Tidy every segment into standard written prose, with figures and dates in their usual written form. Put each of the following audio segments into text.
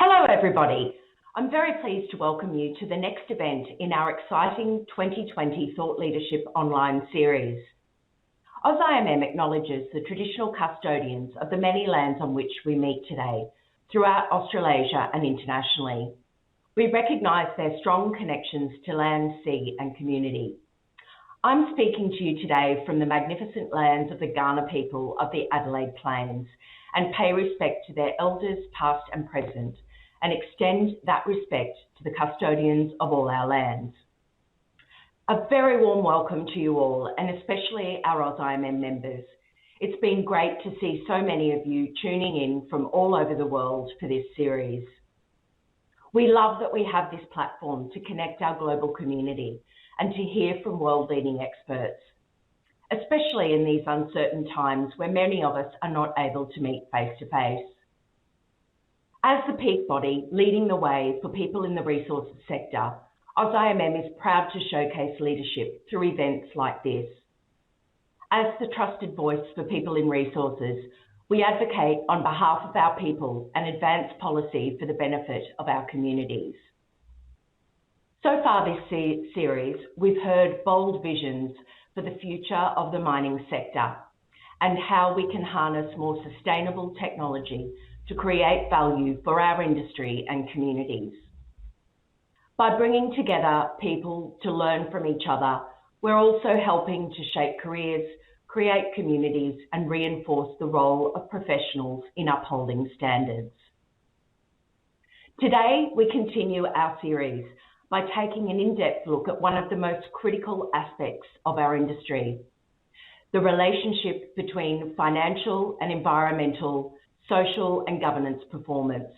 Hello everybody. I'm very pleased to welcome you to the next event in our exciting 2020 Thought Leadership online series. AusIMM acknowledges the traditional custodians of the many lands on which we meet today throughout Australasia and internationally. We recognise their strong connections to land, sea and community. I'm speaking to you today from the magnificent lands of the Kaurna people of the Adelaide Plains and pay respect to their elders past and present and extend that respect to the custodians of all our lands. A very warm welcome to you all, and especially our AusIMM members. It's been great to see so many of you tuning in from all over the world for this series. We love that we have this platform to connect our global community and to hear from world-leading experts, especially in these uncertain times where many of us are not able to meet face-to-face. As the peak body leading the way for people in the resources sector, AusIMM is proud to showcase leadership through events like this. As the trusted voice for people in resources, we advocate on behalf of our people and advance policy for the benefit of our communities. So far this series, we've heard bold visions for the future of the mining sector and how we can harness more sustainable technology to create value for our industry and communities. By bringing together people to learn from each other, we're also helping to shape careers, create communities and reinforce the role of professionals in upholding standards. Today, we continue our series by taking an in-depth look at one of the most critical aspects of our industry, the relationship between financial and environmental, social and governance performance.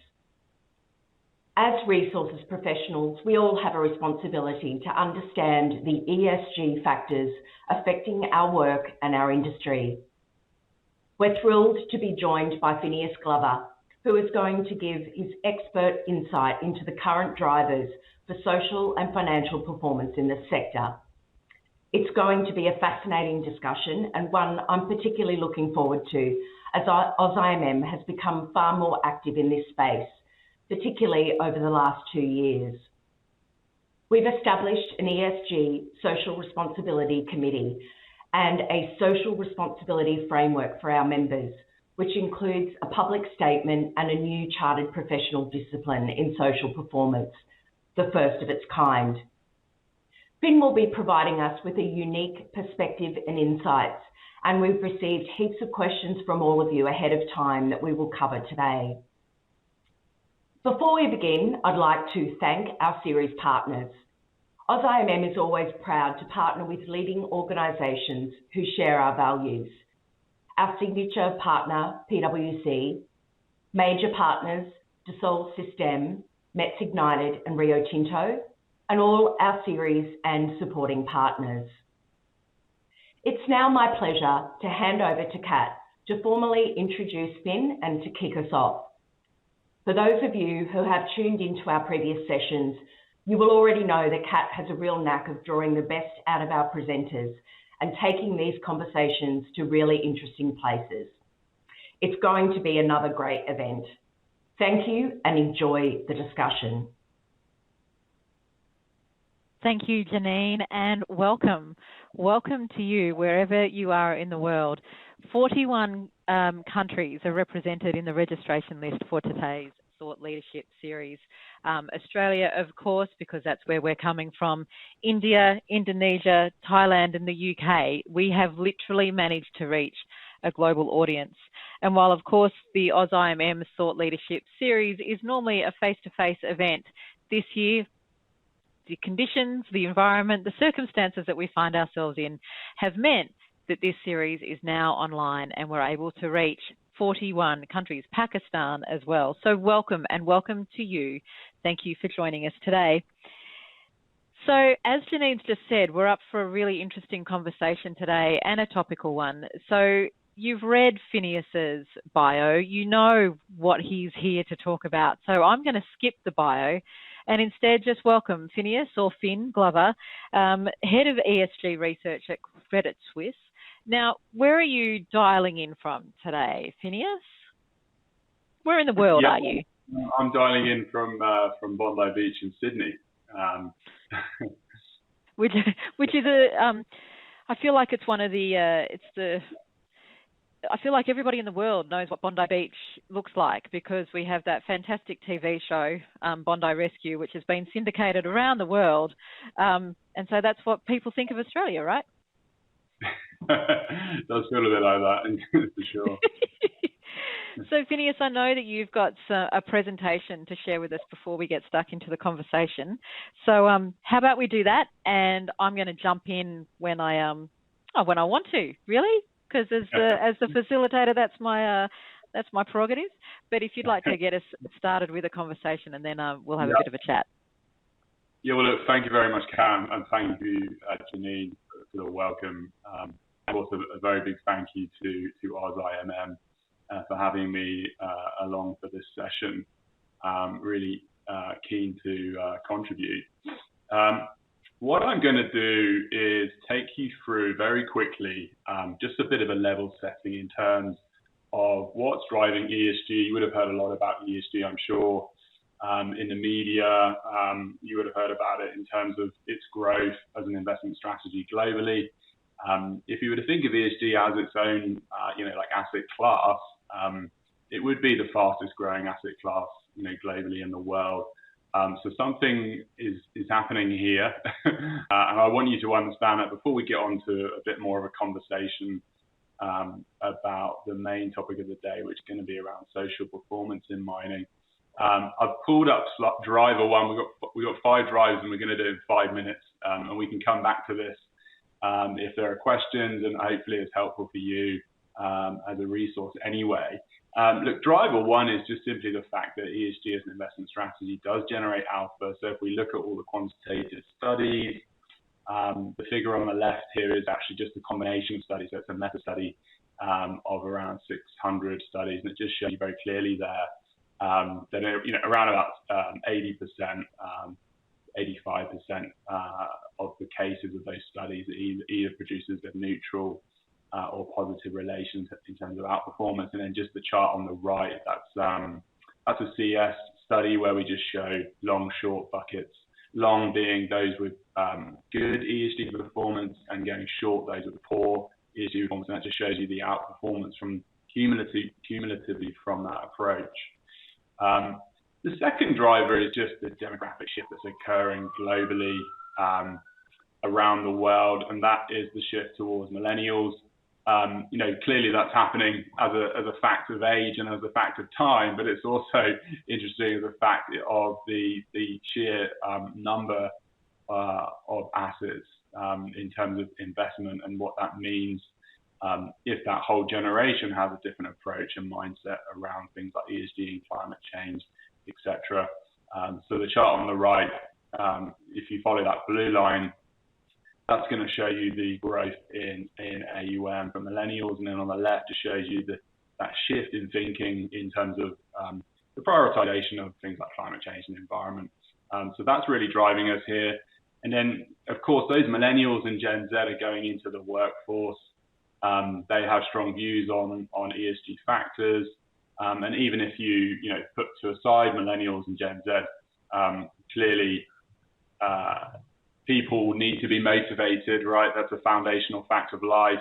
As resources professionals, we all have a responsibility to understand the ESG factors affecting our work and our industry. We're thrilled to be joined by Phineas Glover, who is going to give his expert insight into the current drivers for social and financial performance in the sector. It's going to be a fascinating discussion and one I'm particularly looking forward to, as AusIMM has become far more active in this space, particularly over the last 2 years. We've established an ESG Social Responsibility Committee and a social responsibility framework for our members, which includes a public statement and a new chartered professional discipline in social performance, the first of its kind. Finn will be providing us with a unique perspective and insights, and we've received heaps of questions from all of you ahead of time that we will cover today. Before we begin, I'd like to thank our series partners. AusIMM is always proud to partner with leading organisations who share our values. Our signature partner, PwC, major partners, Dassault Systèmes, Metz Ignited and Rio Tinto, and all our series and supporting partners. It's now my pleasure to hand over to Kat to formally introduce Finn and to kick us off. For those of you who have tuned into our previous sessions, you will already know that Kat has a real knack of drawing the best out of our presenters and taking these conversations to really interesting places. It's going to be another great event. Thank you and enjoy the discussion. Thank you, Janine, and welcome. Welcome to you wherever you are in the world. 41 countries are represented in the registration list for today's Thought Leadership series. Australia, of course, because that's where we're coming from. India, Indonesia, Thailand and the UK. We have literally managed to reach a global audience. And while, of course, the AusIMM Thought Leadership series is normally a face-to-face event, this year, the conditions, the environment, the circumstances that we find ourselves in have meant that this series is now online and we're able to reach 41 countries, Pakistan as well. So welcome, and welcome to you. Thank you for joining us today. So as Janine's just said, we're up for a really interesting conversation today and a topical one. So you've read Phineas's bio, you know what he's here to talk about. So I'm going to skip the bio and instead just welcome Phineas, or Finn Glover, Head of ESG Research at Credit Suisse. Now, where are you dialing in from today, Phineas? Where in the world are you? I'm dialing in from Bondi Beach in Sydney. which is I feel like it's one of the I feel like everybody in the world knows what Bondi Beach looks like because we have that fantastic TV show, Bondi Rescue, which has been syndicated around the world. And so that's what people think of Australia, right? It does feel a bit like that, for sure. So, Phineas, I know that you've got a presentation to share with us before we get stuck into the conversation. So how about we do that? And I'm going to jump in when I want to, really? Because as the facilitator, that's my prerogative. But if you'd like to get us started with a conversation, and then we'll have a bit of a chat. Yeah, well, look, thank you very much, Cam, and thank you, Janine, for the welcome. And also a very big thank you to Oz IMM for having me along for this session. Really keen to contribute. What I'm going to do is take you through very quickly just a bit of a level setting in terms of what's driving ESG. You would have heard a lot about ESG, I'm sure, in the media. You would have heard about it in terms of its growth as an investment strategy globally. If you were to think of ESG as its own, like asset class, it would be the fastest growing asset class, globally in the world. So something is happening here, and I want you to understand that before we get on to a bit more of a conversation about the main topic of the day, which is going to be around social performance in mining. I've pulled up driver one. We've got 5 drives, and we're going to do it in 5 minutes, and we can come back to this if there are questions, and hopefully it's helpful for you as a resource anyway. Look, driver one is just simply the fact that ESG as an investment strategy does generate alpha. So if we look at all the quantitative studies, the figure on the left here is actually just a combination of studies. So it's a meta study of around 600 studies, and it just shows you very clearly there that around about 80%, 85% of the cases of those studies either produces a neutral or positive relations in terms of outperformance. And then just the chart on the right, that's a CS study where we just show long, short buckets. Long being those with good ESG performance, and going short those with poor ESG performance. And that just shows you the outperformance from cumulatively from that approach. The second driver is just the demographic shift that's occurring globally around the world, and that is the shift towards millennials. Clearly that's happening as a fact of age and as a fact of time, but it's also interesting as a fact of the sheer number of assets in terms of investment and what that means if that whole generation has a different approach and mindset around things like ESG and climate change, etc. So the chart on the right, if you follow that blue line, that's going to show you the growth in AUM for millennials, and then on the left it shows you that shift in thinking in terms of the prioritization of things like climate change and environment. So that's really driving us here. And then, of course, those millennials and Gen Z are going into the workforce. They have strong views on ESG factors, and even if you put to aside millennials and Gen Z, clearly. People need to be motivated, right? That's a foundational fact of life.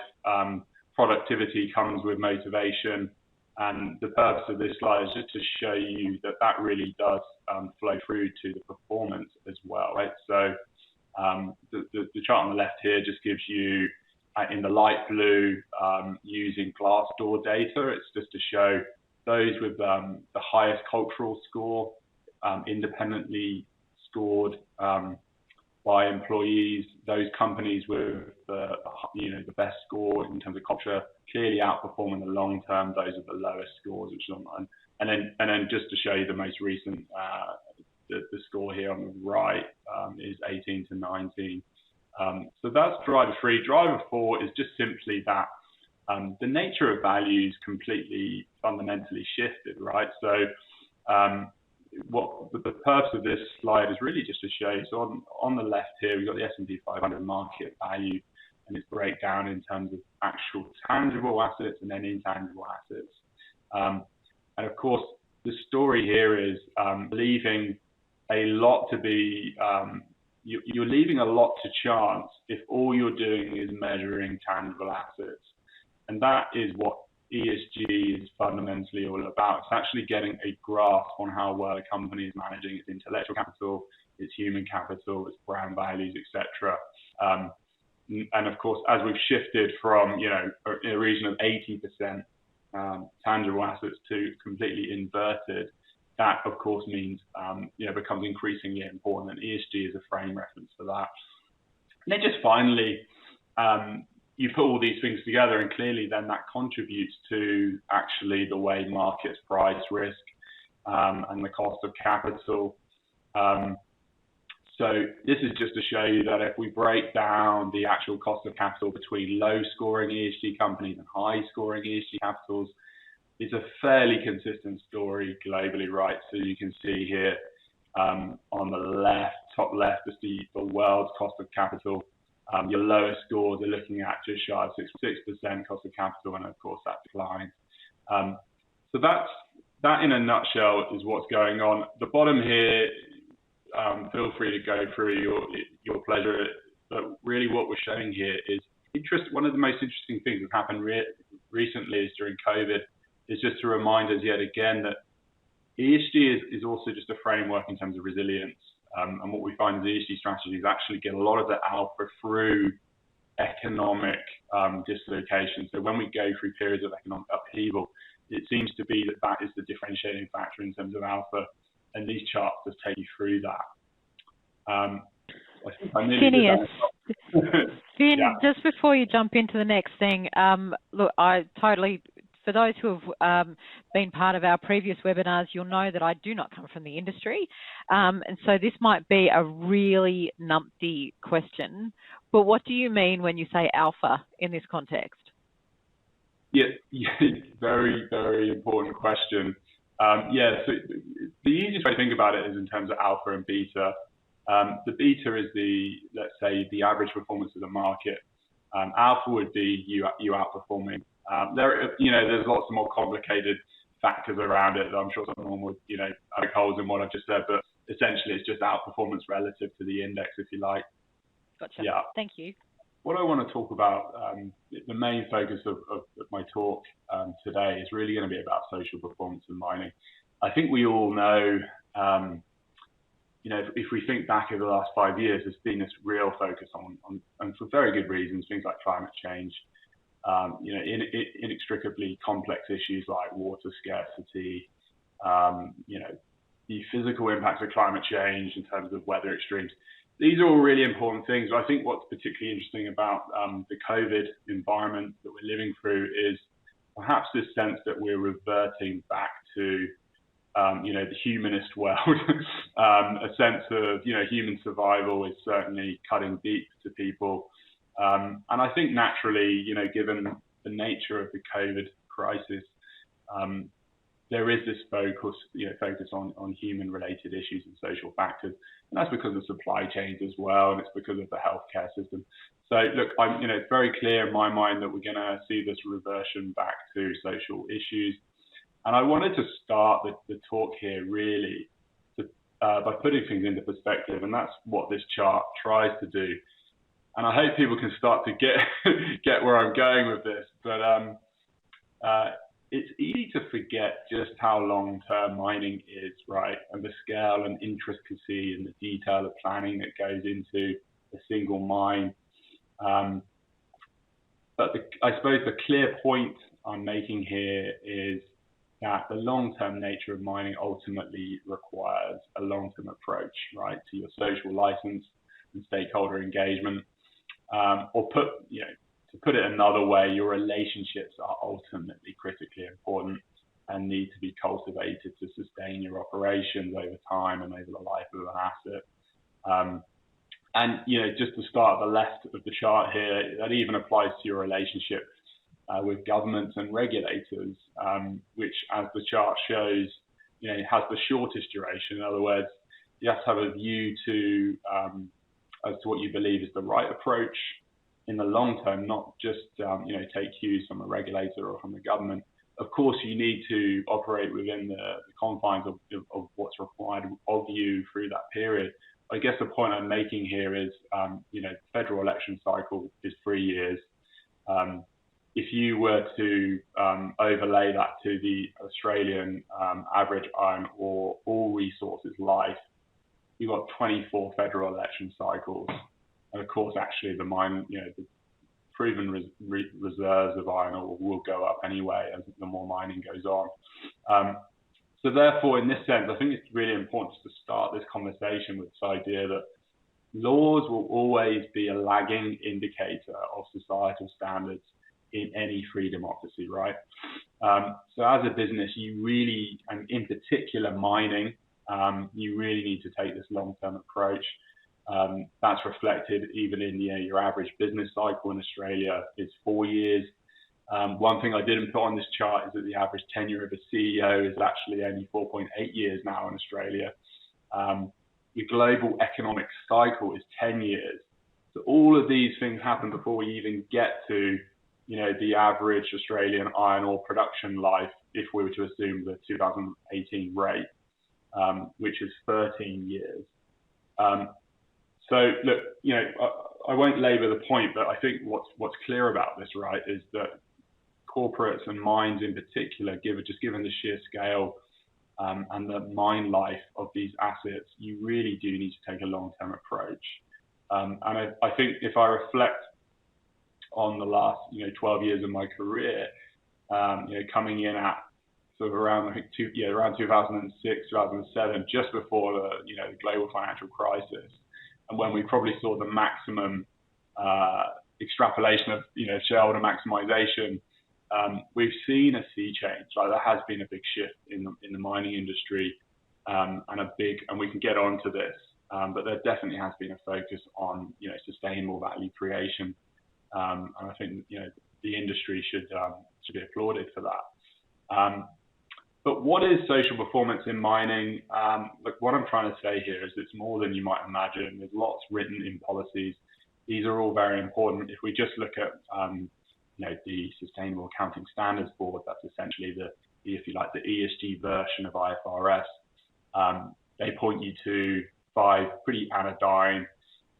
Productivity comes with motivation. And the purpose of this slide is just to show you that really does flow through to the performance as well, right? So the chart on the left here just gives you, in the light blue, using Glassdoor data. It's just to show those with the highest cultural score, independently scored by employees. Those companies with the best score in terms of culture clearly outperform in the long term those with the lowest scores, which is online. And then just to show you the most recent, the score here on the right is 18 to 19. So that's driver 3. Driver 4 is just simply that the nature of values completely fundamentally shifted, right? So what the purpose of this slide is really just to show you. So on the left here, we've got the S&P 500 market value, and its breakdown in terms of actual tangible assets and then intangible assets. And of course, the story here is leaving a lot to be, you're leaving a lot to chance if all you're doing is measuring tangible assets. And that is what ESG is fundamentally all about. It's actually getting a grasp on how well a company is managing its intellectual capital, its human capital, its brand values, etc. And of course, as we've shifted from, in a region of 80% tangible assets to completely inverted, that of course means, becomes increasingly important, and ESG is a frame reference for that. And then just finally, you put all these things together, and clearly then that contributes to actually the way markets price risk and the cost of capital. So this is just to show you that if we break down the actual cost of capital between low-scoring ESG companies and high-scoring ESG capitals, it's a fairly consistent story globally, right? So you can see here on the left, top left, is the world's cost of capital. Your lowest scores are looking at just shy of 6% cost of capital, and of course that declines. So that in a nutshell is what's going on. The bottom here, feel free to go through your pleasure, but really what we're showing here is one of the most interesting things that happened recently is during COVID, is just to remind us yet again that ESG is also just a framework in terms of resilience. And what we find is ESG strategies actually get a lot of the alpha through economic dislocation. So when we go through periods of economic upheaval, it seems to be that is the differentiating factor in terms of alpha, and these charts just take you through that. Phineas, Finn, yeah. Just before you jump into the next thing, look, for those who have been part of our previous webinars, you'll know that I do not come from the industry. And so this might be a really numpty question, but what do you mean when you say alpha in this context? Yeah, very, very important question. So the easiest way to think about it is in terms of alpha and beta. The beta is let's say, the average performance of the market. Alpha would be you outperforming. There's lots of more complicated factors around it that I'm sure someone would, poke holes in what I've just said, but essentially it's just outperformance relative to the index, if you like. Gotcha. Yeah. Thank you. What I want to talk about, the main focus of my talk today is really going to be about social performance in mining. I think we all know, if we think back over the last 5 years, there's been this real focus on and for very good reasons, things like climate change, inextricably complex issues like water scarcity, the physical impacts of climate change in terms of weather extremes. These are all really important things. I think what's particularly interesting about the COVID environment that we're living through is perhaps this sense that we're reverting back to, the humanist world. A sense of, human survival is certainly cutting deep to people. And I think naturally, given the nature of the COVID crisis, there is this focus on human-related issues and social factors, and that's because of supply chains as well, and it's because of the healthcare system. So, look, it's very clear in my mind that we're going to see this reversion back to social issues, and I wanted to start the talk here really by putting things into perspective, and that's what this chart tries to do. And I hope people can start to get where I'm going with this, but it's easy to forget just how long-term mining is, right? And the scale and intricacy and the detail of planning that goes into a single mine. But I suppose the clear point I'm making here is that the long-term nature of mining ultimately requires a long-term approach, right, to your social license and stakeholder engagement. To put it another way, your relationships are ultimately critically important and need to be cultivated to sustain your operations over time and over the life of an asset. And just to start at the left of the chart here, that even applies to your relationship with governments and regulators, which, as the chart shows, has the shortest duration. In other words, you have to have a view as to what you believe is the right approach, in the long term, not just take cues from a regulator or from the government, Of course, you need to operate within the confines of what's required of you through that period. I guess the point I'm making here is, federal election cycle is 3 years. If you were to overlay that to the Australian average iron ore all resources life, you've got 24 federal election cycles. And of course, actually, the proven reserves of iron ore will go up anyway as the more mining goes on. So therefore, in this sense, I think it's really important to start this conversation with this idea that laws will always be a lagging indicator of societal standards in any free democracy, right? So as a business, you really, and in particular mining, you really need to take this long-term approach. That's reflected even in your average business cycle in Australia is 4 years. One thing I didn't put on this chart is that the average tenure of a CEO is actually only 4.8 years now in Australia. The global economic cycle is 10 years. So all of these things happen before we even get to, the average Australian iron ore production life, if we were to assume the 2018 rate, which is 13 years. So look, I won't labour the point, but I think what's clear about this, right, is that corporates and mines in particular, given the sheer scale and the mine life of these assets, you really do need to take a long-term approach. And I think if I reflect on the last 12 years of my career, coming in at sort of around around 2006, 2007, just before the global financial crisis, and when we probably saw the maximum extrapolation of shareholder maximization, we've seen a sea change. Like there has been a big shift in the mining industry, and we can get onto this, but there definitely has been a focus on sustainable value creation, and I think the industry should be applauded for that. But what is social performance in mining? Look, what I'm trying to say here is it's more than you might imagine. There's lots written in policies. These are all very important. If we just look at the Sustainable Accounting Standards Board, that's essentially the ESG version of IFRS. They point you to 5 pretty anodyne,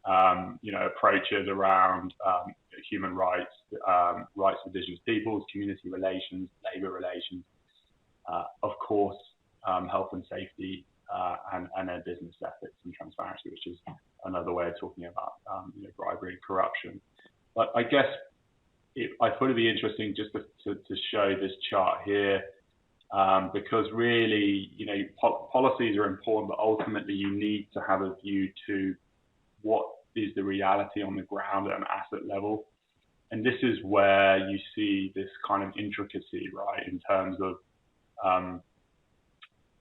approaches around human rights, rights of indigenous peoples, community relations, labour relations, of course, health and safety, and their business ethics and transparency, which is another way of talking about bribery and corruption. But I guess I thought it'd be interesting just to show this chart here, because really, policies are important, but ultimately you need to have a view to what is the reality on the ground at an asset level. And this is where you see this kind of intricacy, right, in terms of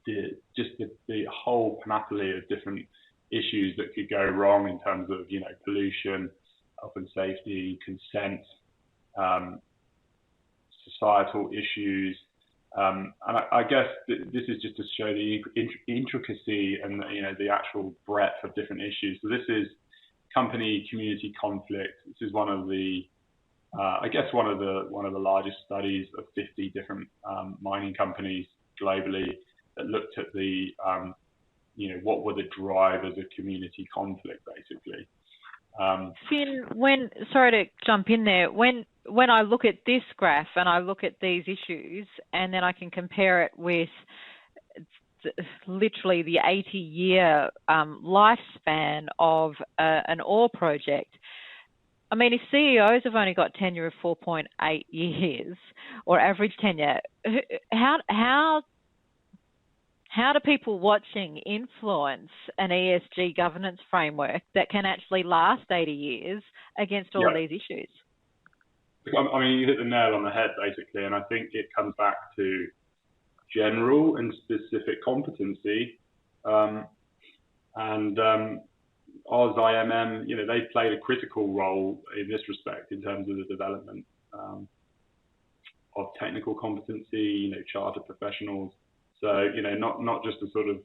the whole panoply of different issues that could go wrong in terms of pollution, health and safety, consent, societal issues, and I guess this is just to show the intricacy and the actual breadth of different issues. So this is company community conflict. This is one of the one of the largest studies of 50 different mining companies globally that looked at the what were the drivers of community conflict, basically. Finn, sorry to jump in there, when I look at this graph and I look at these issues and then I can compare it with literally the 80-year lifespan of an ore project, I mean, if CEOs have only got tenure of 4.8 years or average tenure, how do people watching influence an ESG governance framework that can actually last 80 years against all of these issues? I mean, you hit the nail on the head, basically, and I think it comes back to general and specific competency. Oz IMM, they played a critical role in this respect in terms of the development of technical competency, chartered professionals. So, not just to sort of,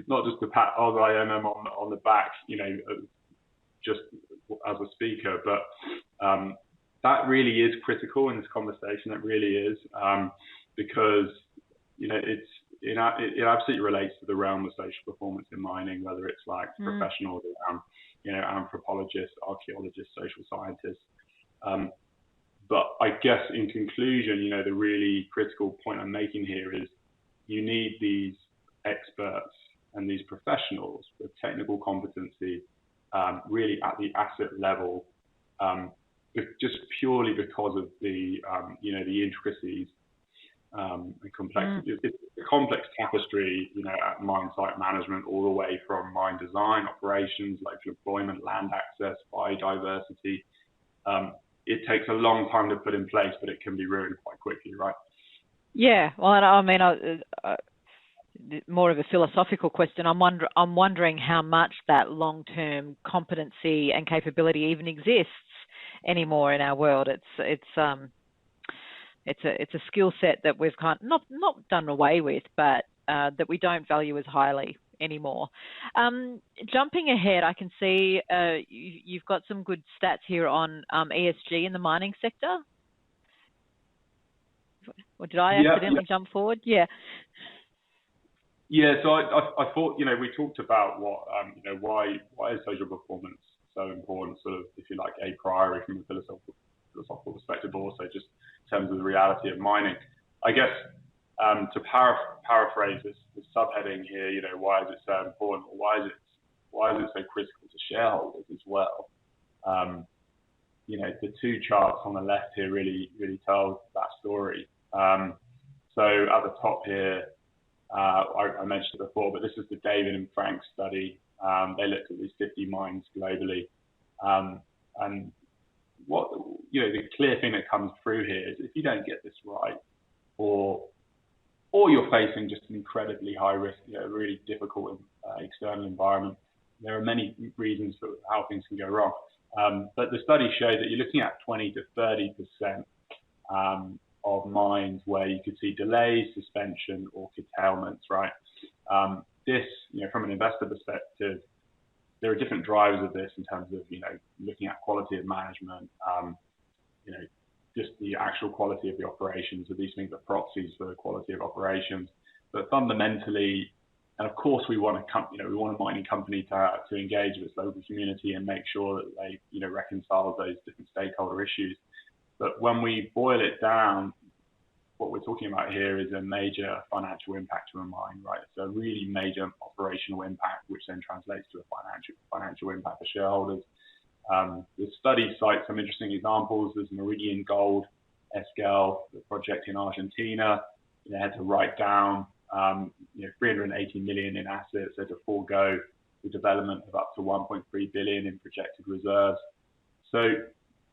not just to pat Oz IMM on the back, just as a speaker, but that really is critical in this conversation. It really is, because it absolutely relates to the realm of social performance in mining, whether it's like professionals around, anthropologists, archaeologists, social scientists. But I guess in conclusion, the really critical point I'm making here is you need these experts and these professionals with technical competency, really at the asset level, just purely because of the intricacies and complexity. It's a complex tapestry, at mine site management, all the way from mine design, operations, local employment, land access, biodiversity. It takes a long time to put in place, but it can be ruined quite quickly, right? Yeah, well, I mean, more of a philosophical question. I'm wondering how much that long-term competency and capability even exists anymore in our world. It's a skill set that we've kind of not done away with, but that we don't value as highly anymore. Jumping ahead, I can see you've got some good stats here on ESG in the mining sector. Or did I accidentally jump forward? Yeah. Yeah, so I thought, we talked about what, why is social performance so important, sort of, if you like, a priori from a philosophical perspective, but also just in terms of the reality of mining. I guess to paraphrase this subheading here, why is it so important, or why is it so critical to shareholders as well? The two charts on the left here really tell that story. So at the top here, I mentioned it before, but this is the David and Frank study. They looked at these 50 mines globally, and what the clear thing that comes through here is if you don't get this right, or you're facing just an incredibly high risk, really difficult external environment, there are many reasons for how things can go wrong. But the study showed that you're looking at 20 to 30% of mines where you could see delays, suspension, or curtailments, right? This, from an investor perspective, there are different drivers of this in terms of, looking at quality of management, just the actual quality of the operations. So these things are proxies for the quality of operations. But fundamentally, and of course, we want a mining company to engage with its local community and make sure that they, reconcile those different stakeholder issues. But when we boil it down, what we're talking about here is a major financial impact to a mine, right? It's a really major operational impact, which then translates to a financial impact for shareholders. The study cites some interesting examples. There's Meridian Gold, Esquel, the project in Argentina. They had to write down 380 million in assets. They had to forego the development of up to 1.3 billion in projected reserves. So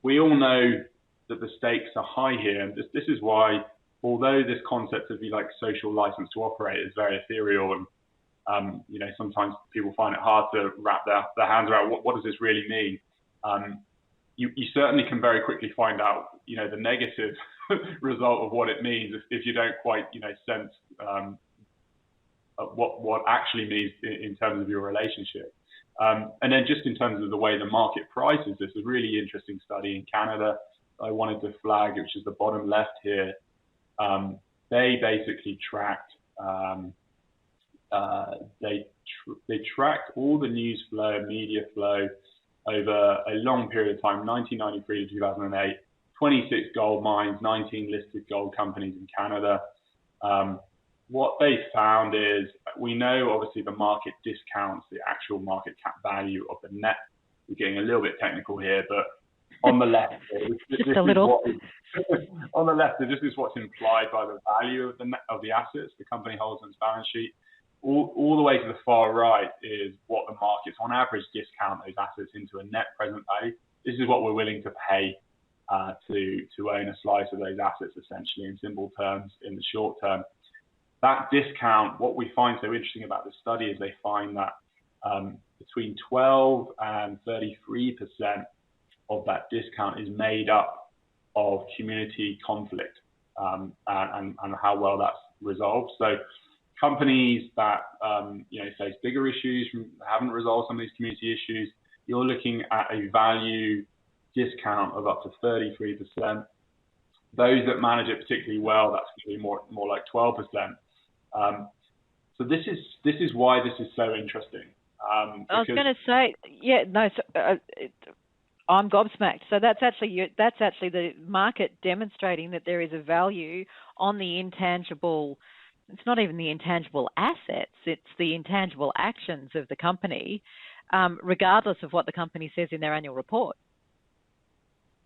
we all know that the stakes are high here, and this is why, although this concept of social license to operate is very ethereal, and sometimes people find it hard to wrap their hands around what does this really mean. You certainly can very quickly find out the negative result of what it means if you don't quite sense what actually means in terms of your relationship. And then just in terms of the way the market prices this, a really interesting study in Canada I wanted to flag, which is the bottom left here. They basically tracked they tracked all the news flow, media flow over a long period of time, 1993 to 2008, 26 gold mines, 19 listed gold companies in Canada. What they found is, we know obviously the market discounts the actual market cap value of the net. We're getting a little bit technical here, but on the left, on the left, this is what's implied by the value of the assets the company holds on its balance sheet. All the way to the far right is what the markets on average discount those assets into a net present value. This is what we're willing to pay to own a slice of those assets, essentially, in simple terms, in the short term. That discount, what we find so interesting about this study is they find that between 12 and 33% of that discount is made up of community conflict and how well that's resolved. So companies that face bigger issues, haven't resolved some of these community issues, you're looking at a value discount of up to 33%. Those that manage it particularly well, that's going to be more like 12%. So this is why this is so interesting. I was going to say, yeah, no, I'm gobsmacked. So that's actually the market demonstrating that there is a value on the intangible. It's not even the intangible assets; it's the intangible actions of the company, regardless of what the company says in their annual report.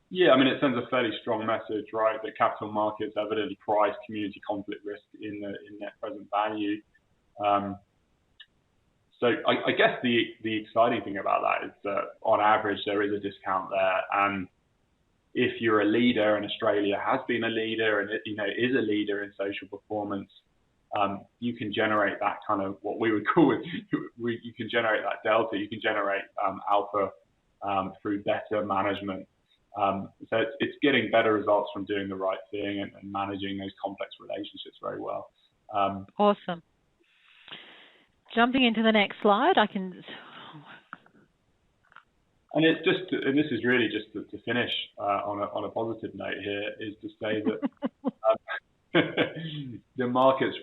Yeah, I mean, it sends a fairly strong message, right? That capital markets evidently price community conflict risk in net present value. So I guess the exciting thing about that is that on average there is a discount there, and if you're a leader, and Australia has been a leader, and it, is a leader in social performance, you can generate that kind of what we would call it. You can generate that delta. You can generate alpha through better management. So it's getting better results from doing the right thing and managing those complex relationships very well. Awesome. Jumping into the next slide, I can. And it's just, and this is really just to finish on a positive note here, is to say that the markets,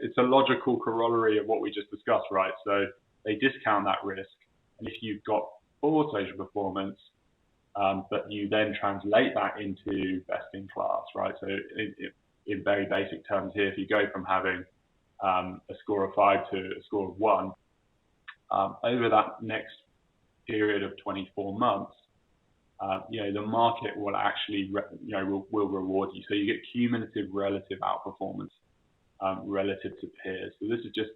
it's a logical corollary of what we just discussed, right? So they discount that risk, and if you've got poor social performance, but you then translate that into best in class, right? So in very basic terms here, if you go from having a score of 5 to a score of 1, over that next period of 24 months, the market will actually, will reward you. So you get cumulative relative outperformance relative to peers. So this is just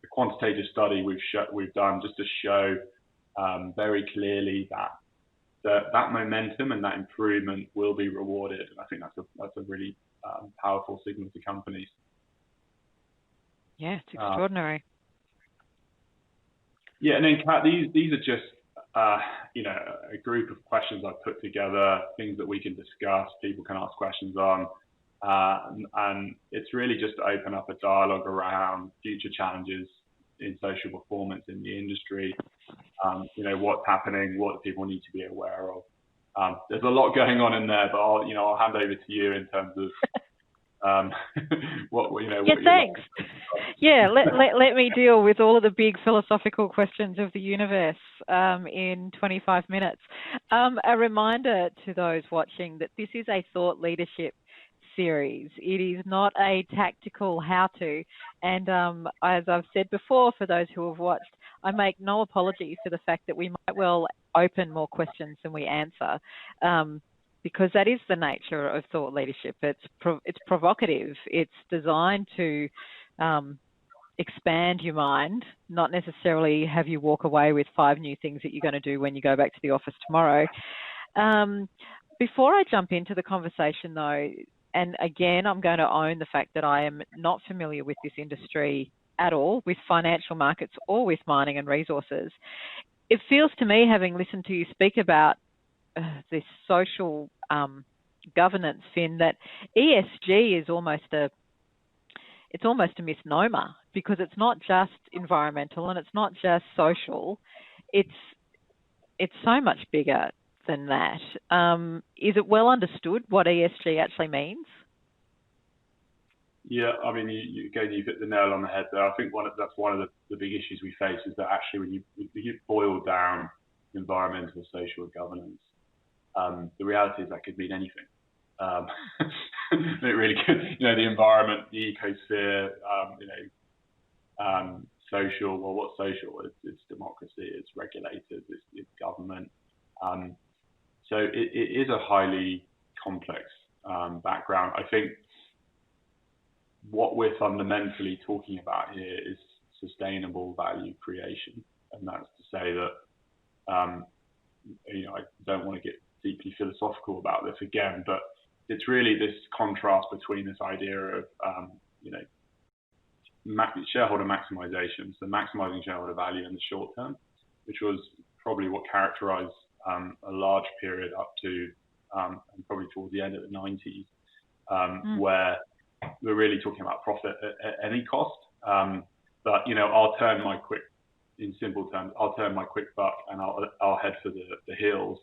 a quantitative study we've done just to show very clearly that momentum and that improvement will be rewarded. And I think that's a really powerful signal to companies. Yeah, it's extraordinary. Yeah, and then Kat, these are just a group of questions I've put together, things that we can discuss, people can ask questions on, and it's really just to open up a dialogue around future challenges in social performance in the industry. What's happening, what people need to be aware of. There's a lot going on in there, but I'll hand over to you in terms of thanks. Yeah, let me deal with all of the big philosophical questions of the universe in 25 minutes. A reminder to those watching that this is a thought leadership series. It is not a tactical how-to, and as I've said before, for those who have watched, I make no apology for the fact that we might well open more questions than we answer. Because that is the nature of thought leadership. It's provocative. It's designed to expand your mind, not necessarily have you walk away with 5 new things that you're going to do when you go back to the office tomorrow. Before I jump into the conversation, though, and again, I'm going to own the fact that I am not familiar with this industry at all, with financial markets or with mining and resources. It feels to me, having listened to you speak about this social governance, Finn, that ESG is almost a misnomer, because it's not just environmental and it's not just social. It's so much bigger than that. Is it well understood what ESG actually means? Yeah, I mean, you hit the nail on the head there. I think that's one of the big issues we face, is that actually when you boil down environmental, social, governance, the reality is that could mean anything. It really could. The environment, the ecosphere, social. Well, what's social? It's democracy, it's regulators, it's government. So it is a highly complex background. I think what we're fundamentally talking about here is sustainable value creation, and that's to say that I don't want to get deeply philosophical about this again, but it's really this contrast between this idea of shareholder maximization, so maximizing shareholder value in the short term, which was probably what characterized a large period up to and probably towards the end of the 90s, where we're really talking about profit at any cost. But in simple terms, I'll turn my quick buck and I'll head for the hills.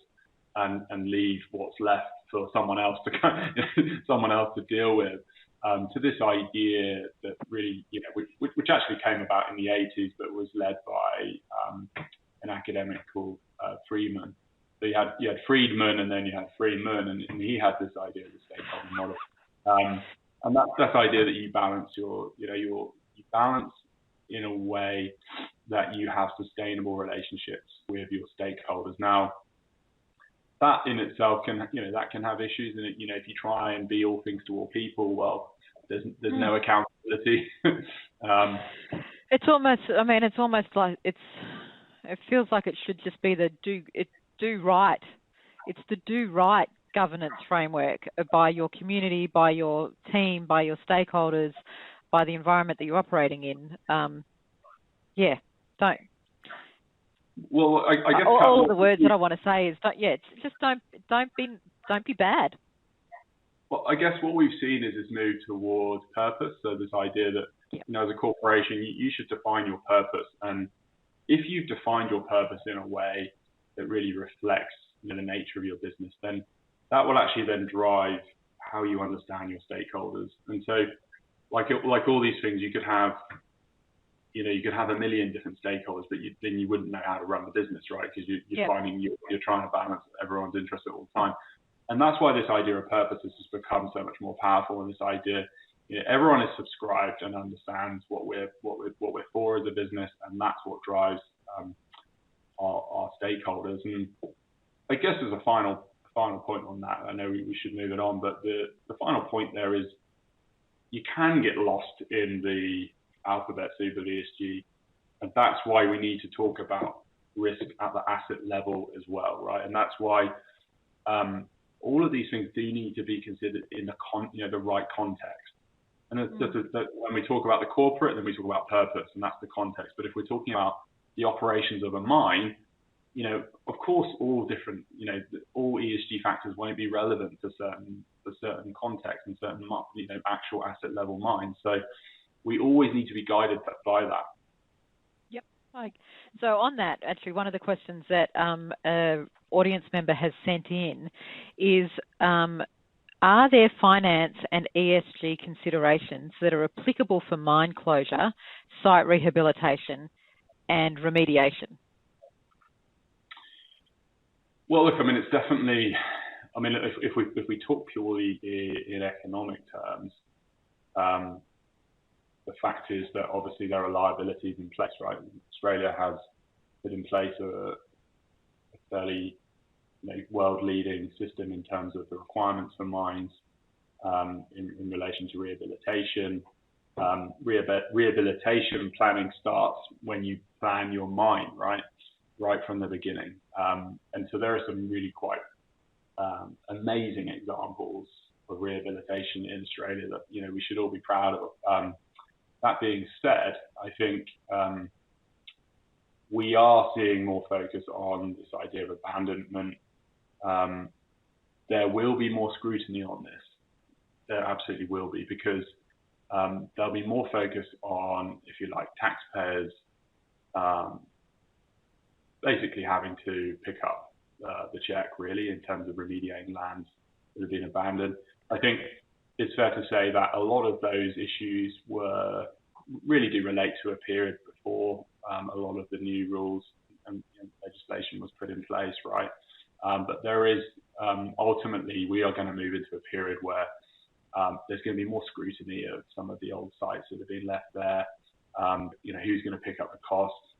and leave what's left for someone else to deal with. To this idea that really, which actually came about in the 80s, but was led by an academic called Friedman. So you had Friedman, and then you had Freeman, and he had this idea of the stakeholder model, and that's this idea that you balance you balance in a way that you have sustainable relationships with your stakeholders. Now, that in itself can have issues, and if you try and be all things to all people, well, there's no accountability. It's almost like it feels like it should just be the do right. It's the do right governance framework by your community, by your team, by your stakeholders, by the environment that you're operating in. Don't. Well, I guess all the words that I want to say is don't be bad. Well, I guess what we've seen is this move towards purpose. So this idea that as a corporation, you should define your purpose, and if you've defined your purpose in a way that really reflects the nature of your business, then that will actually then drive how you understand your stakeholders. And so, like all these things, you could have a million different stakeholders, but then you wouldn't know how to run the business, right? Because you're trying to balance everyone's interests at all the time. And that's why this idea of purpose has just become so much more powerful. And this idea, everyone is subscribed and understands what we're for as a business, and that's what drives our stakeholders. And I guess as a final point on that, I know we should move it on, but the final point there is you can get lost in the alphabet soup of ESG, and that's why we need to talk about risk at the asset level as well, right? And that's why all of these things do need to be considered in the right context. And it's just that when we talk about the corporate, then we talk about purpose, and that's the context. But if we're talking about the operations of a mine, of course, all ESG factors won't be relevant to certain contexts and certain actual asset level mines. So we always need to be guided by that. Yep. So on that, actually, one of the questions that an audience member has sent in is, are there finance and ESG considerations that are applicable for mine closure, site rehabilitation, and remediation? Well, look, it's definitely, if we talk purely in economic terms, the fact is that obviously there are liabilities in place, right? Australia has put in place a fairly world-leading system in terms of the requirements for mines in relation to rehabilitation. Rehabilitation planning starts when you plan your mine, right from the beginning. And so there are some really quite amazing examples of rehabilitation in Australia that we should all be proud of. That being said, I think we are seeing more focus on this idea of abandonment. There will be more scrutiny on this. There absolutely will be, because there'll be more focus on, if you like, taxpayers basically having to pick up the check, really, in terms of remediating lands that have been abandoned. I think it's fair to say that a lot of those issues really do relate to a period before a lot of the new rules and legislation was put in place, right? But there is, ultimately, we are going to move into a period where there's going to be more scrutiny of some of the old sites that have been left there. Who's going to pick up the costs?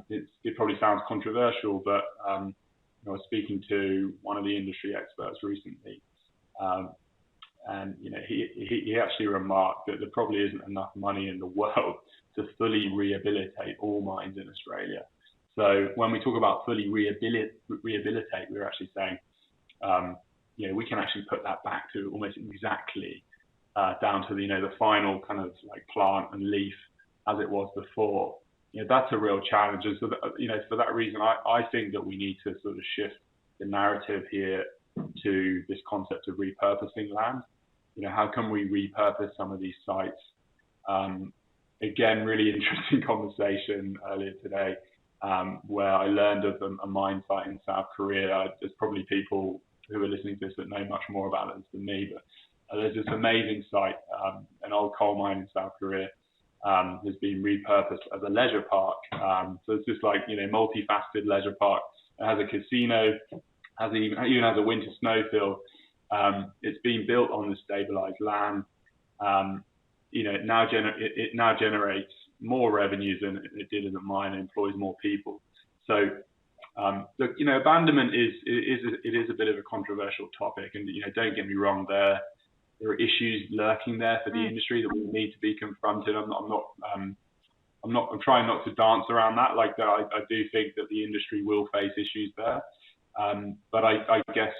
It probably sounds controversial, but I was speaking to one of the industry experts recently, and he actually remarked that there probably isn't enough money in the world to fully rehabilitate all mines in Australia. So when we talk about fully rehabilitate, we're actually saying, we can actually put that back to almost exactly down to the final kind of like plant and leaf as it was before. That's a real challenge. And so for that reason, I think that we need to sort of shift the narrative here to this concept of repurposing land. How can we repurpose some of these sites? Again, really interesting conversation earlier today. where I learned of a mine site in South Korea. There's probably people who are listening to this that know much more about it than me, but there's this amazing site, an old coal mine in South Korea, has been repurposed as a leisure park. So it's just like, multifaceted leisure park. It has a casino, even has a winter snowfield. It's been built on the stabilized land. It now generates more revenues than it did as a mine and employs more people. So, abandonment is a bit of a controversial topic, and don't get me wrong, there are issues lurking there for the industry that will need to be confronted. I'm trying not to dance around that. Like that, I do think that the industry will face issues there, but I guess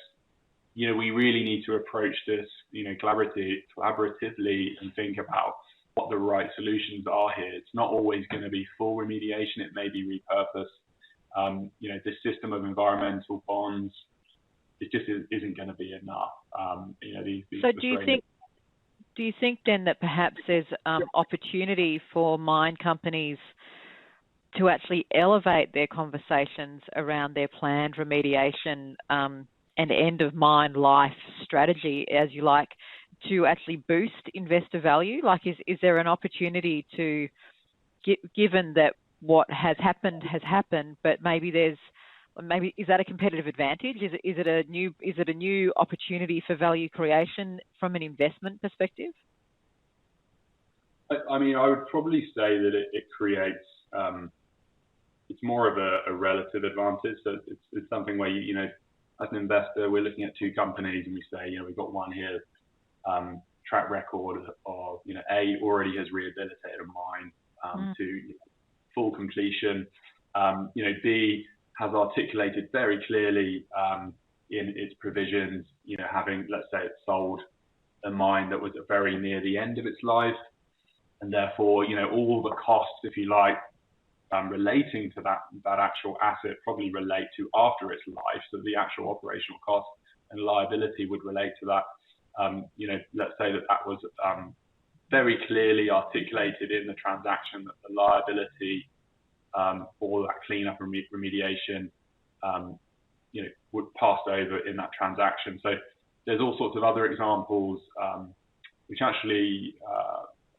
we really need to approach this collaboratively and think about what the right solutions are here. It's not always going to be full remediation. It may be repurposed. This system of environmental bonds, it just isn't going to be enough. So do you think then that perhaps there's opportunity for mine companies to actually elevate their conversations around their planned remediation and end of mine life strategy, as you like, to actually boost investor value? Like, is there an opportunity to, given that what has happened, but maybe is that a competitive advantage? Is it a new opportunity for value creation from an investment perspective? I mean, I would probably say that it creates, it's more of a relative advantage. So it's something where as an investor, we're looking at two companies and we say, we've got one here, track record of, A, already has rehabilitated a mine to full completion. B, has articulated very clearly in its provisions, having, let's say, it sold a mine that was very near the end of its life, and therefore, all the costs, if you like, relating to that actual asset probably relate to after its life. So the actual operational cost and liability would relate to that. Let's say that was very clearly articulated in the transaction, that the liability for that cleanup and remediation, would pass over in that transaction. So there's all sorts of other examples which actually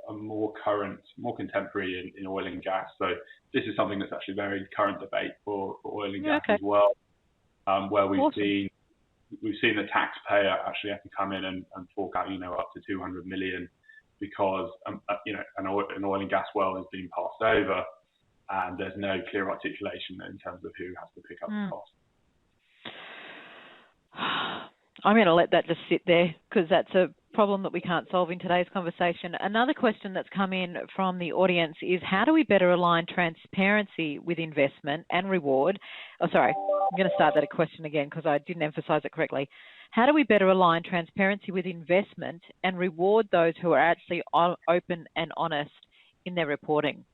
are more current, more contemporary in oil and gas. So this is something that's actually very current debate for oil and gas as well, where we've seen the taxpayer actually have to come in and fork out, up to 200 million because an oil and gas well has been passed over, and there's no clear articulation in terms of who has to pick up the cost. I'm going to let that just sit there because that's a problem that we can't solve in today's conversation. Another question that's come in from the audience is, how do we better align transparency with investment and reward? Oh, sorry, I'm going to start that question again because I didn't emphasize it correctly. How do we better align transparency with investment and reward those who are actually open and honest in their reporting?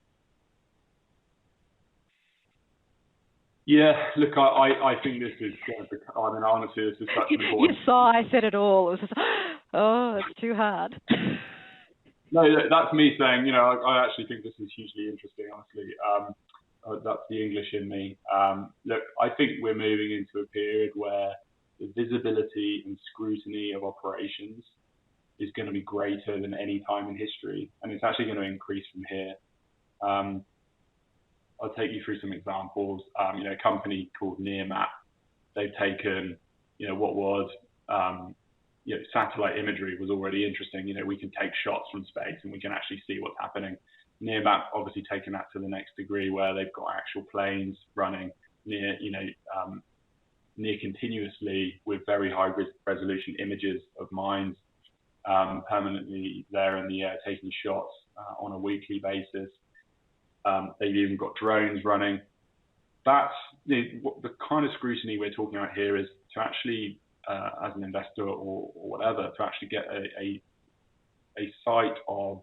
Yeah, look, I think this is, honestly, this is such an important... You saw I said it all. It was just, it's too hard. No, that's me saying, I actually think this is hugely interesting, honestly. That's the English in me. Look, I think we're moving into a period where the visibility and scrutiny of operations is going to be greater than any time in history, and it's actually going to increase from here. I'll take you through some examples. A company called Nearmap, they've taken, what was, satellite imagery was already interesting. We can take shots from space and we can actually see what's happening. Nearmap obviously taken that to the next degree, where they've got actual planes running near continuously with very high resolution images of mines, permanently there in the air, taking shots on a weekly basis. They've even got drones running. That's the kind of scrutiny we're talking about here, is to actually, as an investor or whatever, to actually get a sight of,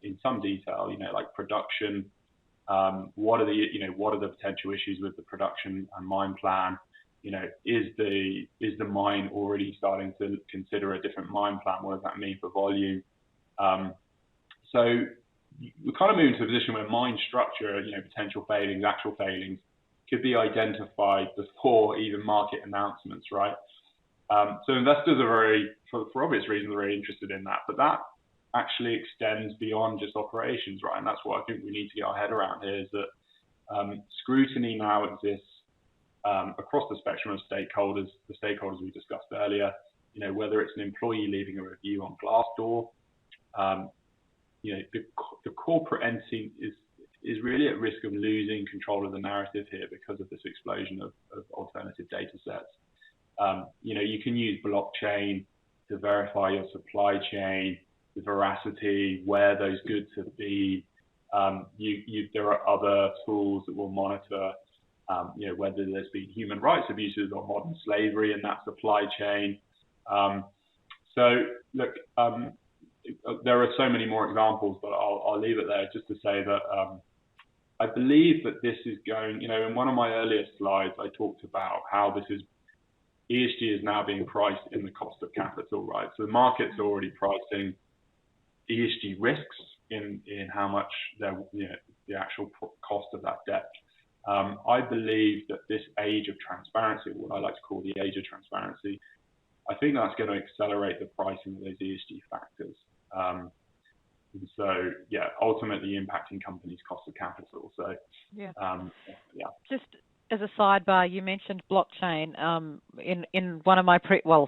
in some detail, like production. What are the potential issues with the production and mine plan? Is the mine already starting to consider a different mine plan? What does that mean for volume? So we're kind of moving to a position where mine structure, potential failings, actual failings, could be identified before even market announcements, right? So investors are for obvious reasons, very interested in that, but that actually extends beyond just operations, right? And that's what I think we need to get our head around here, is that scrutiny now exists across the spectrum of stakeholders, the stakeholders we discussed earlier, whether it's an employee leaving a review on Glassdoor, the corporate entity is really at risk of losing control of the narrative here because of this explosion of alternative data sets. You can use blockchain to verify your supply chain, the veracity, where those goods have been. There are other tools that will monitor whether there's been human rights abuses or modern slavery in that supply chain. So look, there are so many more examples, but I'll leave it there just to say that I believe that this is going, in one of my earlier slides, I talked about how ESG is now being priced in the cost of capital, right? So the market's already pricing ESG risks in how much the actual cost of that debt. I believe that this age of transparency, what I like to call the age of transparency, I think that's going to accelerate the pricing of those ESG factors. And so, ultimately impacting companies' cost of capital. So, Just as a sidebar, you mentioned blockchain. In one of my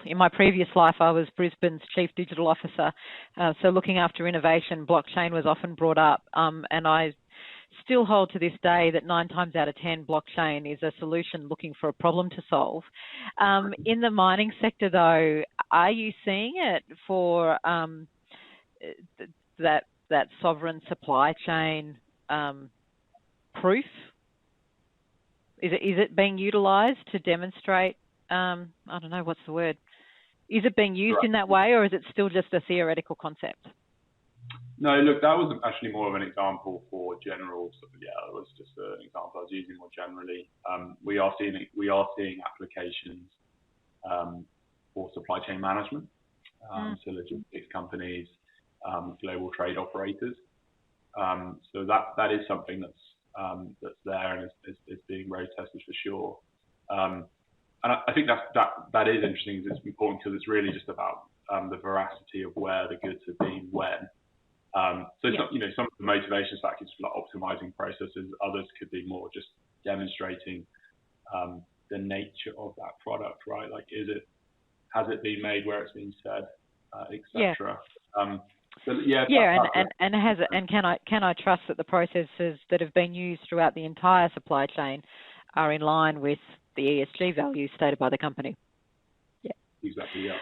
in my previous life, I was Brisbane's chief digital officer. So looking after innovation, blockchain was often brought up, and I still hold to this day that 9 times out of 10, blockchain is a solution looking for a problem to solve. In the mining sector, though, are you seeing it for that sovereign supply chain proof? Is it being utilised to demonstrate? I don't know, what's the word? Is it being used in that way, or is it still just a theoretical concept? No, look, that was actually more of an example for general. It was just an example I was using more generally. We are seeing applications for supply chain management, so logistics companies, global trade operators. So that is something that's there and is being road tested for sure. And I think that is interesting. It's important because it's really just about the veracity of where the goods have been when. It's not, some of the motivation factors like optimizing processes. Others could be more just demonstrating the nature of that product, right? Like, has it been made where it's been said, etc. And can I trust that the processes that have been used throughout the entire supply chain are in line with the ESG values stated by the company? Yeah. Exactly. Yeah.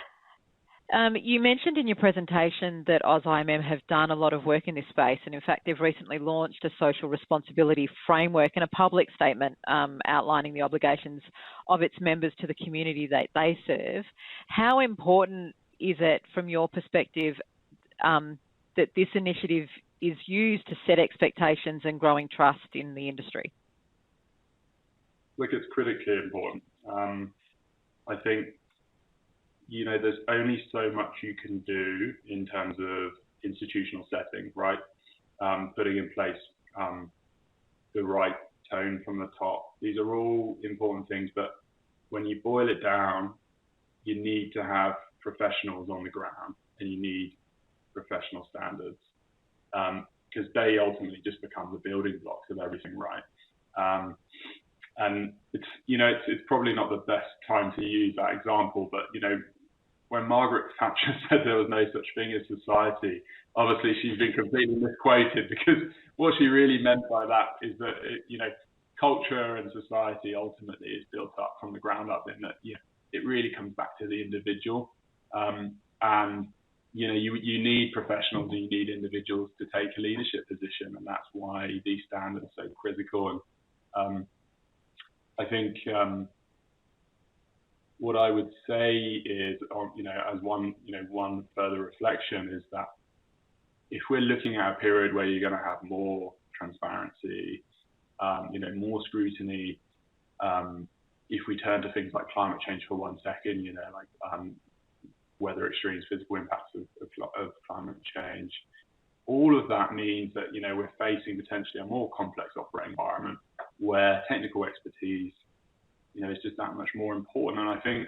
You mentioned in your presentation that AusIMM have done a lot of work in this space, and in fact, they've recently launched a social responsibility framework and a public statement outlining the obligations of its members to the community that they serve. How important is it, from your perspective, that this initiative is used to set expectations and growing trust in the industry? Look, it's critically important. I think, there's only so much you can do in terms of institutional setting, right? Putting in place the right tone from the top. These are all important things, but when you boil it down, you need to have professionals on the ground and you need professional standards, because they ultimately just become the building blocks of everything, right? And it's probably not the best time to use that example, but when Margaret Thatcher said there was no such thing as society, obviously she's been completely misquoted, because what she really meant by that is that culture and society ultimately is built up from the ground up, in that it really comes back to the individual, and you need professionals and you need individuals to take a leadership position, and that's why these standards are so critical. And I think what I would say is, as one further reflection, is that if we're looking at a period where you're going to have more transparency, more scrutiny, if we turn to things like climate change for 1 second, weather extremes, physical impacts of climate change, all of that means that we're facing potentially a more complex operating environment where technical expertise, is just that much more important. And I think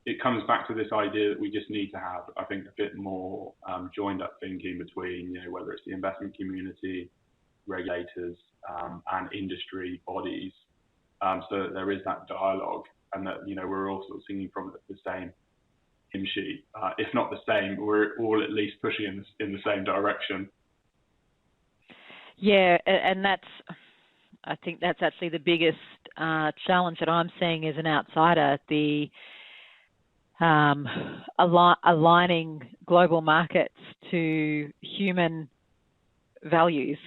it comes back to this idea that we just need to have, I think, a bit more joined up thinking between, whether it's the investment community, regulators, and industry bodies, so that there is that dialogue, and that, we're all sort of singing from the same hymn sheet. If not the same, we're all at least pushing in the same direction. Yeah, and I think that's actually the biggest challenge that I'm seeing as an outsider, the aligning global markets to human values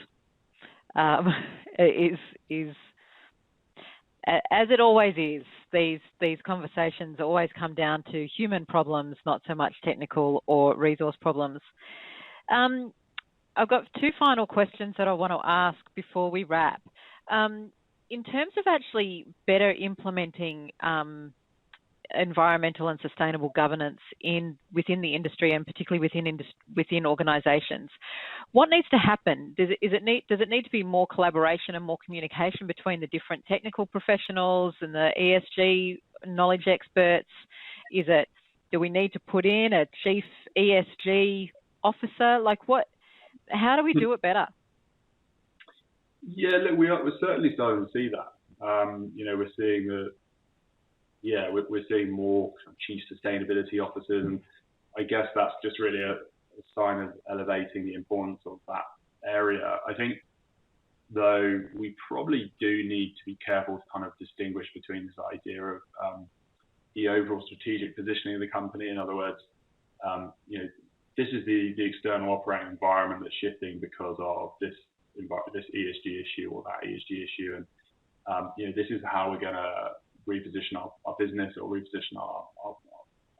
is as it always is. These conversations always come down to human problems, not so much technical or resource problems. I've got two final questions that I want to ask before we wrap. In terms of actually better implementing environmental and sustainable governance within the industry, and particularly within organisations, what needs to happen? Does it need to be more collaboration and more communication between the different technical professionals and the ESG knowledge experts? Do we need to put in a chief ESG officer? How do we do it better? Yeah, look, we're certainly starting to see that. We're seeing that. Yeah, we're seeing more chief sustainability officers, and I guess that's just really a sign of elevating the importance of that area. I think, though, we probably do need to be careful to kind of distinguish between this idea of the overall strategic positioning of the company. In other words, this is the external operating environment that's shifting because of this ESG issue or that ESG issue, and this is how we're going to reposition our business or reposition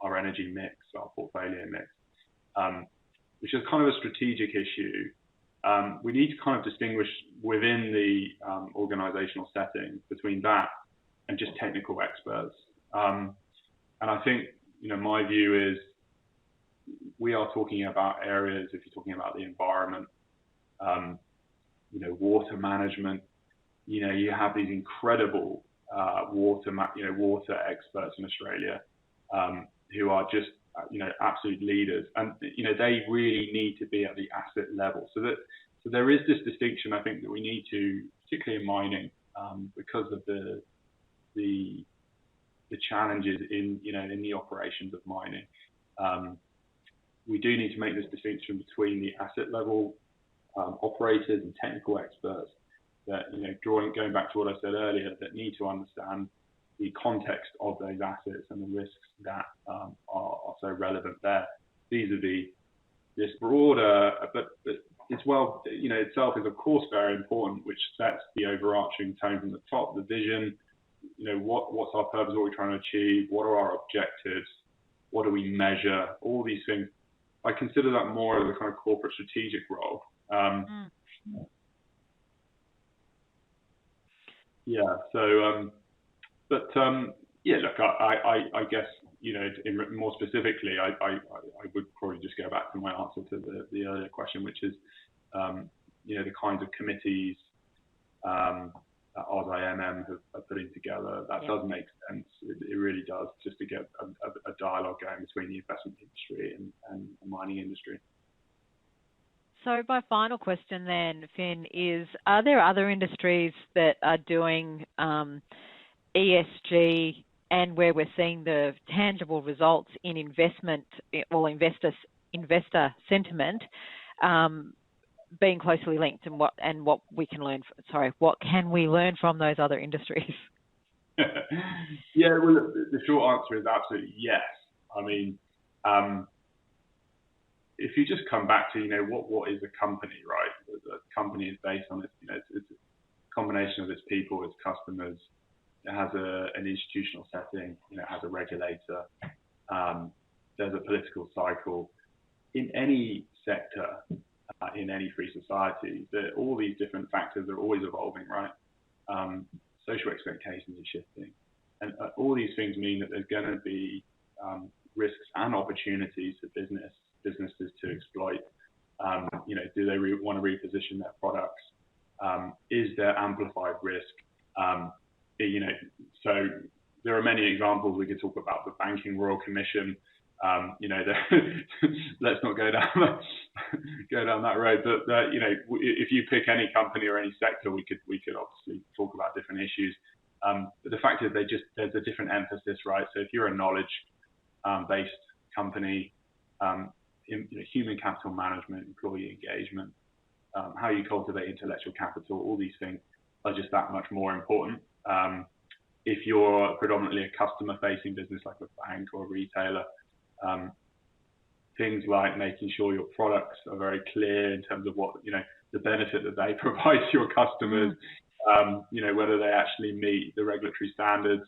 our energy mix, our portfolio mix, which is kind of a strategic issue. We need to kind of distinguish within the organizational setting between that and just technical experts. And I think, my view is we are talking about areas, if you're talking about the environment, water management, you have these incredible water experts in Australia who are just absolute leaders, and they really need to be at the asset level. So there is this distinction, I think, that we need to, particularly in mining, because of the challenges in the operations of mining. We do need to make this distinction between the asset level operators and technical experts that, going back to what I said earlier, that need to understand the context of those assets and the risks that are so relevant there. Vis-a-vis this broader, but it's itself is of course very important, which sets the overarching tone from the top, the vision. What's our purpose? What are we trying to achieve? What are our objectives? What do we measure? All these things. I consider that more as a kind of corporate strategic role. Yeah. So, look, I guess, more specifically, I would probably just go back to my answer to the earlier question, which is, the kinds of committees that IMM are putting together. That does make sense. It really does, just to get a dialogue going between the investment industry and the mining industry. So my final question then, Finn, is are there other industries that are doing ESG and where we're seeing the tangible results in investment or investor sentiment being closely linked, and what we can learn? What can we learn from those other industries? Yeah, well, the short answer is absolutely yes. I mean, if you just come back to, what is a company, right? A company is based on it's a combination of its people, its customers. It has an institutional setting. It has a regulator. There's a political cycle. In any sector, in any free society, all these different factors are always evolving, right? Social expectations are shifting, and all these things mean that there's going to be risks and opportunities for businesses to exploit. Do they want to reposition their products? Is there amplified risk? So there are many examples. We could talk about the Banking Royal Commission. Let's not go down that road. But if you pick any company or any sector, we could obviously talk about different issues. But the fact is, there's a different emphasis, right? So if you're a knowledge-based company, human capital management, employee engagement, how you cultivate intellectual capital, all these things are just that much more important. If you're predominantly a customer-facing business like a bank or a retailer, things like making sure your products are very clear in terms of what, the benefit that they provide to your customers, whether they actually meet the regulatory standards,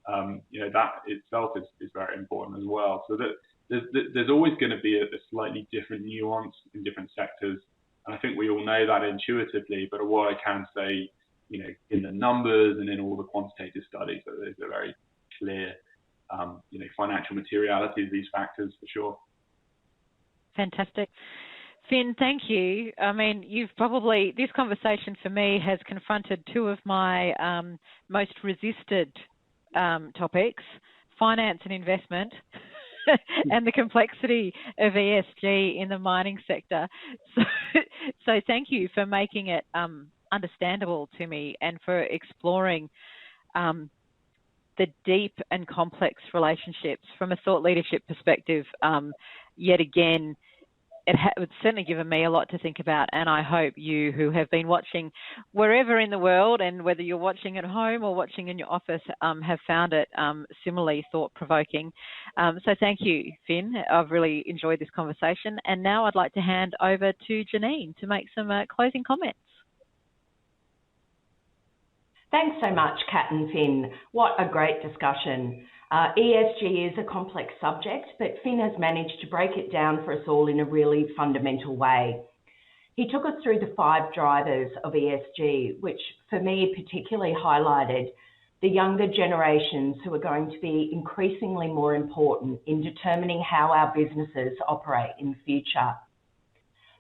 that itself is very important as well. So that there's always going to be a slightly different nuance in different sectors. And I think we all know that intuitively, but what I can say, in the numbers and in all the quantitative studies, that there's a very clear, financial materiality of these factors for sure. Fantastic. Finn, thank you. I mean, this conversation for me has confronted two of my most resisted topics, finance and investment, and the complexity of ESG in the mining sector. So thank you for making it understandable to me and for exploring the deep and complex relationships from a thought leadership perspective. Yet again, it's certainly given me a lot to think about, and I hope you who have been watching wherever in the world, and whether you're watching at home or watching in your office, have found it similarly thought-provoking. So thank you, Finn. I've really enjoyed this conversation. And now I'd like to hand over to Janine to make some closing comments. Thanks so much, Kat and Finn. What a great discussion. ESG is a complex subject, but Finn has managed to break it down for us all in a really fundamental way. He took us through the 5 drivers of ESG, which for me particularly highlighted the younger generations who are going to be increasingly more important in determining how our businesses operate in the future.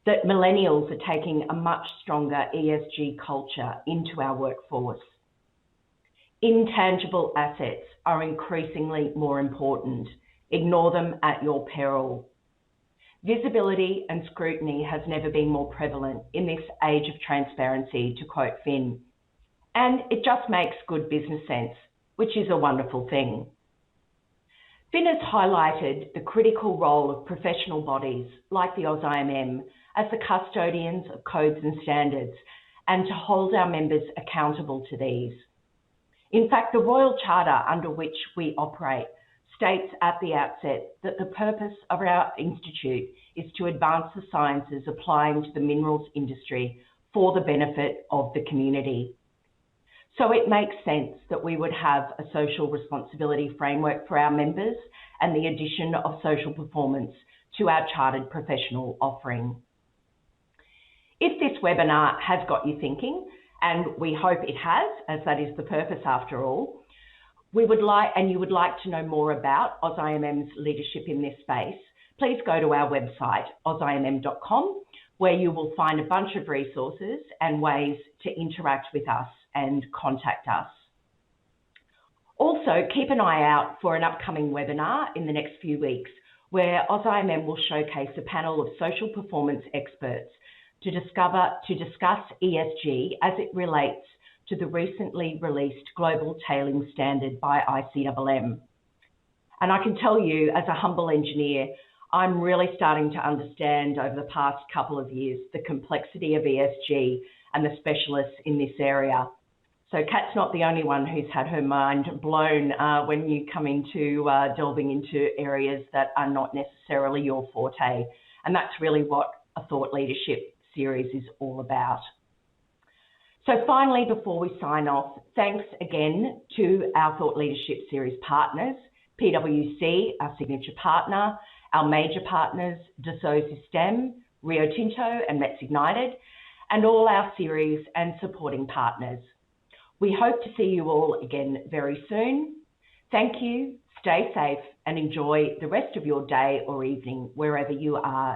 That millennials are taking a much stronger ESG culture into our workforce. Intangible assets are increasingly more important. Ignore them at your peril. Visibility and scrutiny has never been more prevalent in this age of transparency, to quote Finn. And it just makes good business sense, which is a wonderful thing. Finn has highlighted the critical role of professional bodies like the AusIMM as the custodians of codes and standards, and to hold our members accountable to these. In fact, the Royal Charter under which we operate states at the outset that the purpose of our institute is to advance the sciences applying to the minerals industry for the benefit of the community. So it makes sense that we would have a social responsibility framework for our members and the addition of social performance to our chartered professional offering. If this webinar has got you thinking, and we hope it has, as that is the purpose after all, you would like to know more about AusIMM's leadership in this space, please go to our website, ausimm.com, where you will find a bunch of resources and ways to interact with us and contact us. Also, keep an eye out for an upcoming webinar in the next few weeks, where AusIMM will showcase a panel of social performance experts to discuss ESG as it relates to the recently released Global Tailings Standard by ICMM. And I can tell you, as a humble engineer, I'm really starting to understand over the past couple of years the complexity of ESG and the specialists in this area. So Kat's not the only one who's had her mind blown when you come into delving into areas that are not necessarily your forte. And that's really what a thought leadership series is all about. So finally, before we sign off, thanks again to our Thought Leadership Series partners, PwC, our signature partner, our major partners, Dassault Systèmes, Rio Tinto and Metals Ignited, and all our series and supporting partners. We hope to see you all again very soon. Thank you, stay safe, and enjoy the rest of your day or evening wherever you are